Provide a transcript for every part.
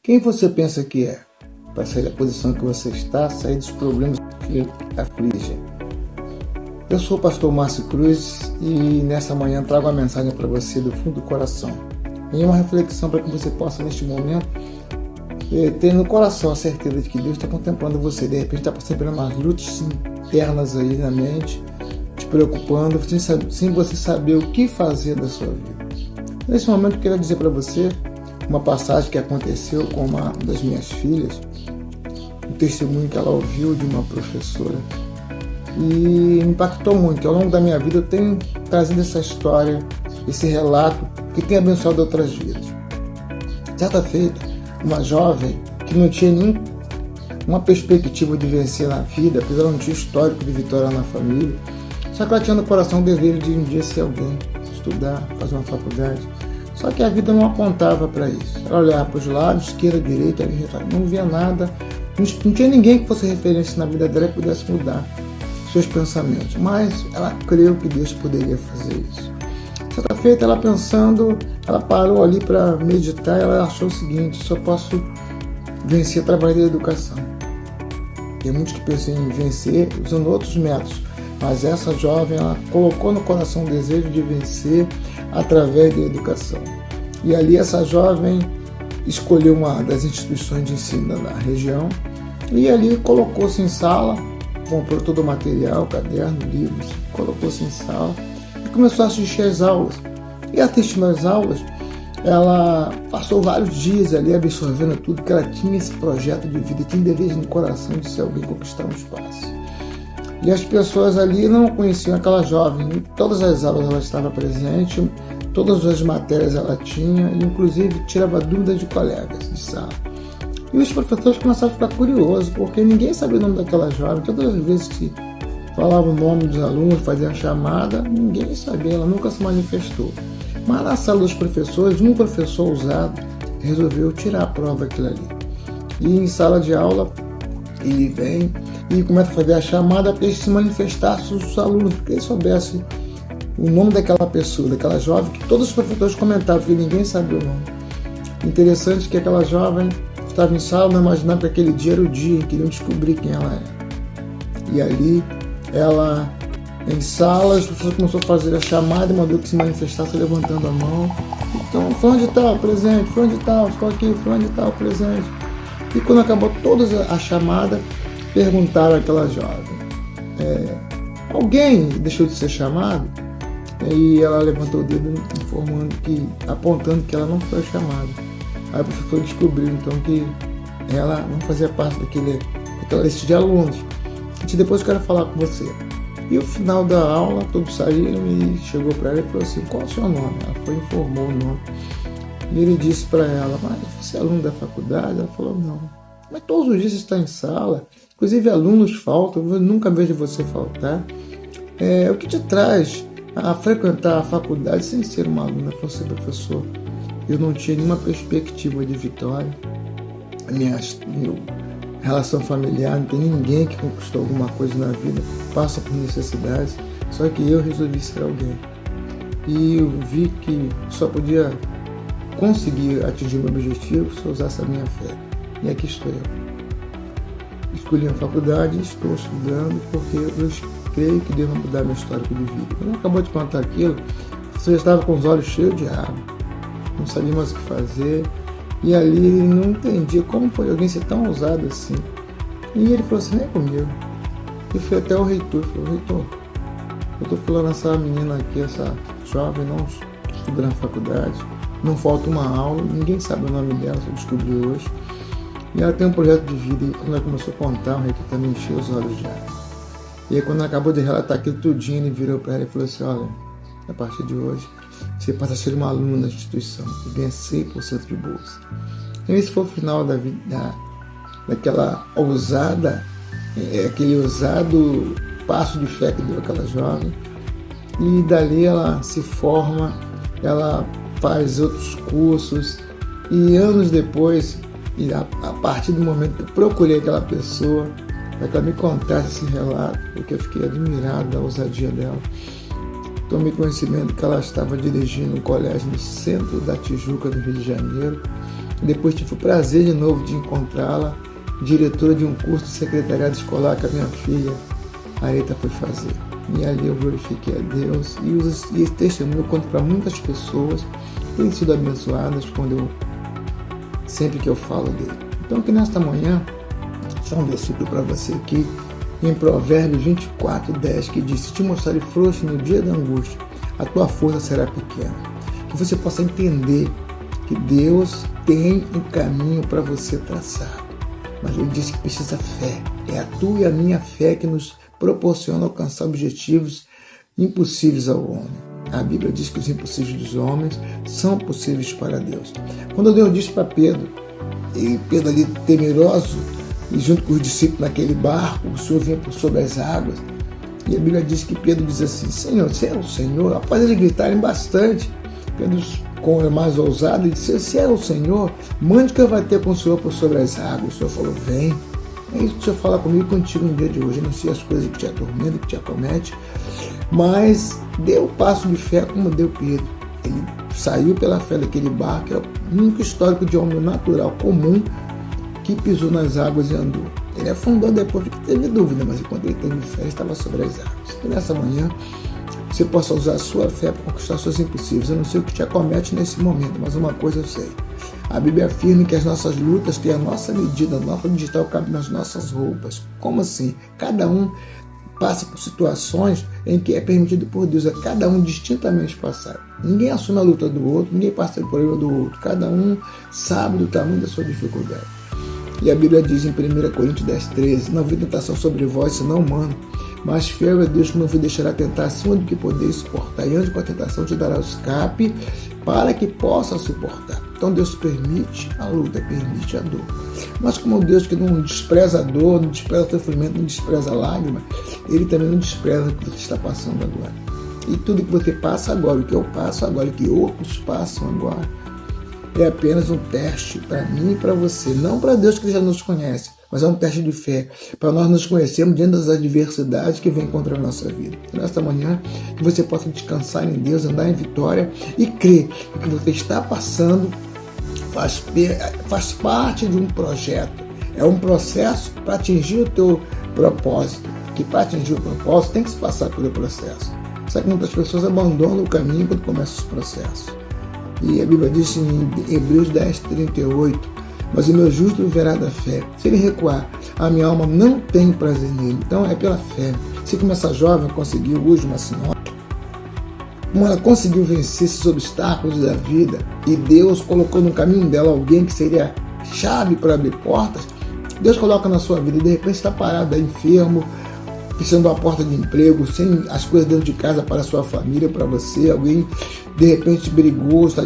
Quem você pensa que é? Para sair da posição que você está, sair dos problemas que afligem. Eu sou o pastor Márcio Cruz e nessa manhã trago uma mensagem para você do fundo do coração. E uma reflexão para que você possa, neste momento, ter no coração a certeza de que Deus está contemplando você. De repente está passando por umas lutas internas aí na mente, te preocupando, sem você saber o que fazer da sua vida. Nesse momento eu quero dizer para você uma passagem que aconteceu com uma das minhas filhas, um testemunho que ela ouviu de uma professora e me impactou muito. Ao longo da minha vida eu tenho trazido essa história, esse relato que tem abençoado outras vidas. Certa feita, uma jovem que não tinha nenhuma perspectiva de vencer na vida, apesar de não ter histórico de vitória na família, só que ela tinha no coração o desejo de um dia ser alguém, estudar, fazer uma faculdade. Só que a vida não apontava para isso. Ela olhava para os lados, esquerda, direita, não via nada. Não tinha ninguém que fosse referência na vida dela que pudesse mudar seus pensamentos. Mas ela creu que Deus poderia fazer isso. Certa feita, ela pensando, ela parou ali para meditar e ela achou o seguinte: só posso vencer através da educação. Tem muitos que pensam em vencer usando outros métodos. Mas essa jovem, ela colocou no coração o desejo de vencer através da educação. E ali essa jovem escolheu uma das instituições de ensino da região e ali colocou-se em sala, comprou todo o material, caderno, livros, colocou-se em sala e começou a assistir às aulas. E assistindo às aulas, ela passou vários dias ali absorvendo tudo, porque ela tinha esse projeto de vida, tinha desejo no coração de ser alguém, conquistar um espaço. E as pessoas ali não conheciam aquela jovem. Em todas as aulas ela estava presente, todas as matérias ela tinha, e inclusive tirava dúvidas de colegas de sala. E os professores começaram a ficar curiosos, porque ninguém sabia o nome daquela jovem. Todas as vezes que falava o nome dos alunos, fazia a chamada, ninguém sabia, ela nunca se manifestou. Mas na sala dos professores, um professor ousado resolveu tirar a prova daquilo ali. E em sala de aula, ele vem e começa a fazer a chamada para ele se manifestasse os alunos, porque ele soubesse o nome daquela pessoa, daquela jovem, que todos os professores comentavam, porque ninguém sabia o nome. Interessante que aquela jovem estava em sala, não imaginava que aquele dia era o dia em que iriam descobrir quem ela era. E ali, ela, em sala, os professores começaram a fazer a chamada e mandou que se manifestasse levantando a mão. Então, fulano de tal, presente, fulano de tal, estou aqui, fulano de tal, presente. E quando acabou toda a chamada, perguntaram àquela jovem: alguém deixou de ser chamado? E ela levantou o dedo informando apontando que ela não foi chamada. Aí o professor descobriu então que ela não fazia parte daquela lista de alunos. E depois eu quero falar com você. E no final da aula, todos saíram e chegou para ela e falou assim: qual é o seu nome? Ela foi e informou o nome. E ele disse para ela: mas você é aluno da faculdade? Ela falou: não. Mas todos os dias você está em sala, inclusive alunos faltam, eu nunca vejo você faltar. O que te traz a frequentar a faculdade sem ser uma aluna? Ela falou assim: professor, eu não tinha nenhuma perspectiva de vitória, minha relação familiar, não tem ninguém que conquistou alguma coisa na vida, passa por necessidades, só que eu resolvi ser alguém. E eu vi que só podia conseguir atingir o meu objetivo se eu usasse a minha fé. E aqui estou eu. Escolhi a faculdade, estou estudando, porque eu creio que Deus vai mudar meu histórico de vida. Quando acabou de contar aquilo, você já estava com os olhos cheios de água, não sabia mais o que fazer, e ali não entendia como pode alguém ser tão ousado assim. E ele falou assim: vem comigo. E foi até o reitor, falou: reitor, eu estou falando essa menina aqui, essa jovem, não estuda na faculdade, não falta uma aula, ninguém sabe o nome dela, só descobri hoje. E ela tem um projeto de vida, e quando ela começou a contar, o reitor também encheu os olhos de água. E aí quando ela acabou de relatar aquilo tudinho, ele virou para ela e falou assim: olha, a partir de hoje, você passa a ser uma aluna da instituição e ganha 100% de bolsa. Então esse foi o final daquela ousada, aquele ousado passo de fé que deu aquela jovem. E dali ela se forma, ela faz outros cursos, e anos depois, e a partir do momento que eu procurei aquela pessoa, para que ela me contasse esse relato, porque eu fiquei admirado da ousadia dela, tomei conhecimento que ela estava dirigindo um colégio no centro da Tijuca, do Rio de Janeiro, Depois tive o prazer de novo de encontrá-la, diretora de um curso de secretariado escolar que a minha filha Areta foi fazer. E ali eu glorifiquei a Deus e esse testemunho eu conto para muitas pessoas que têm sido abençoadas sempre que eu falo dele. Então que nesta manhã, só um versículo para você aqui, em Provérbios 24:10, que diz: se te mostrarem frouxo no dia da angústia, a tua força será pequena. Que você possa entender que Deus tem um caminho para você traçar. Mas ele diz que precisa fé. É a tua e a minha fé que nos proporciona alcançar objetivos impossíveis ao homem. A Bíblia diz que os impossíveis dos homens são possíveis para Deus. Quando Deus disse para Pedro, e Pedro ali temeroso, e junto com os discípulos naquele barco, o Senhor vinha por sobre as águas, e a Bíblia diz que Pedro diz assim: Senhor, você é o Senhor? Após eles gritarem bastante, Pedro, com mais ousado, disse: se é o Senhor, mande que eu vá ter com o Senhor por sobre as águas. O Senhor falou: vem. É isso que o Senhor fala comigo e contigo no dia de hoje. Eu não sei as coisas que te atormentam, que te acomete, mas dê o passo de fé como deu Pedro. Ele saiu pela fé daquele barco, é o único histórico de homem natural comum que pisou nas águas e andou. Ele afundou depois porque teve dúvida, mas enquanto ele teve fé, ele estava sobre as águas. E nessa manhã, você possa usar a sua fé para conquistar seus impossíveis. Eu não sei o que te acomete nesse momento, mas uma coisa eu sei. A Bíblia afirma que as nossas lutas têm a nossa medida, a nossa digital cabe nas nossas roupas. Como assim? Cada um passa por situações em que é permitido por Deus, é cada um distintamente passar. Ninguém assume a luta do outro, ninguém passa pelo problema do outro. Cada um sabe do tamanho da sua dificuldade. E a Bíblia diz em 1 Coríntios 10:13: não houve tentação sobre vós, senão humano, mas fiel é Deus que não vos deixará tentar acima do que podeis suportar, e antes com a tentação te dará o escape para que possa suportar. Então Deus permite a luta, permite a dor. Mas como Deus que não despreza a dor, não despreza o sofrimento, não despreza a lágrima, Ele também não despreza o que você está passando agora. E tudo que você passa agora, o que eu passo agora, o que outros passam agora, é apenas um teste para mim e para você. Não para Deus que já nos conhece, mas é um teste de fé, para nós nos conhecermos diante das adversidades que vêm contra a nossa vida. E nesta manhã, que você possa descansar em Deus, andar em vitória e crer que o que você está passando faz parte de um projeto. É um processo para atingir o teu propósito, que para atingir o propósito tem que se passar pelo processo. Sabe que muitas pessoas abandonam o caminho quando começam os processos. E a Bíblia diz em Hebreus 10:38: mas o meu justo viverá da fé. Se ele recuar, a minha alma não tem prazer nele. Então é pela fé. Se como essa jovem conseguiu hoje, uma senhora, como ela conseguiu vencer esses obstáculos da vida, e Deus colocou no caminho dela alguém que seria chave para abrir portas, Deus coloca na sua vida e de repente está parado, enfermo, precisando de uma porta de emprego, sem as coisas dentro de casa para a sua família, para você. Alguém de repente brigou, está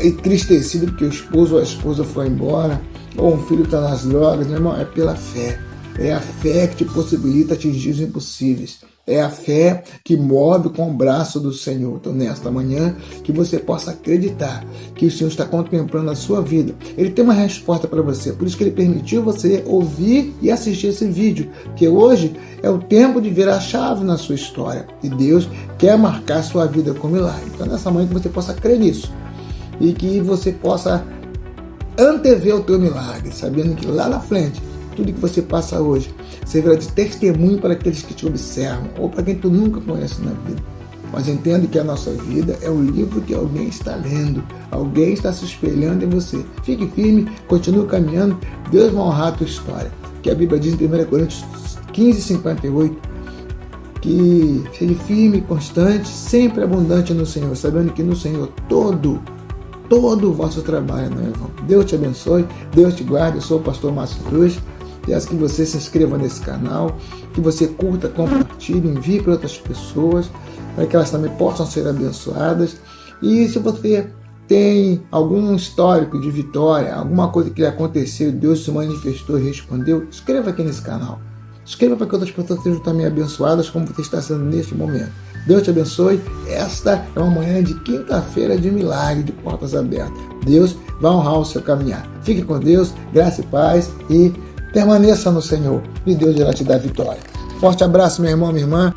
entristecido porque o esposo ou a esposa foi embora, ou um filho está nas drogas. Meu irmão, é pela fé. É a fé que te possibilita atingir os impossíveis. É a fé que move com o braço do Senhor. Então, nesta manhã, que você possa acreditar que o Senhor está contemplando a sua vida. Ele tem uma resposta para você. Por isso que Ele permitiu você ouvir e assistir esse vídeo. Que hoje é o tempo de virar a chave na sua história. E Deus quer marcar a sua vida com milagre. Então, nessa manhã, que você possa crer nisso. E que você possa antever o teu milagre, sabendo que lá na frente, tudo que você passa hoje servirá de testemunho para aqueles que te observam ou para quem tu nunca conhece na vida. Mas entenda que a nossa vida é o livro que alguém está lendo, alguém está se espelhando em você. Fique firme, continue caminhando, Deus vai honrar a tua história. Que a Bíblia diz em 1 Coríntios 15:58 que seja firme, constante, sempre abundante no Senhor, sabendo que no Senhor todo o vosso trabalho não é vão. Deus te abençoe, Deus te guarde. Eu sou o pastor Márcio Cruz. Peço que você se inscreva nesse canal, que você curta, compartilhe, envie para outras pessoas, para que elas também possam ser abençoadas. E se você tem algum histórico de vitória, alguma coisa que lhe aconteceu, Deus se manifestou e respondeu, escreva aqui nesse canal. Escreva para que outras pessoas sejam também abençoadas como você está sendo neste momento. Deus te abençoe. Esta é uma manhã de quinta-feira de milagre, de portas abertas. Deus vai honrar o seu caminhar. Fique com Deus, graça e paz e permaneça no Senhor. E Deus irá te dar vitória. Forte abraço, meu irmão, minha irmã.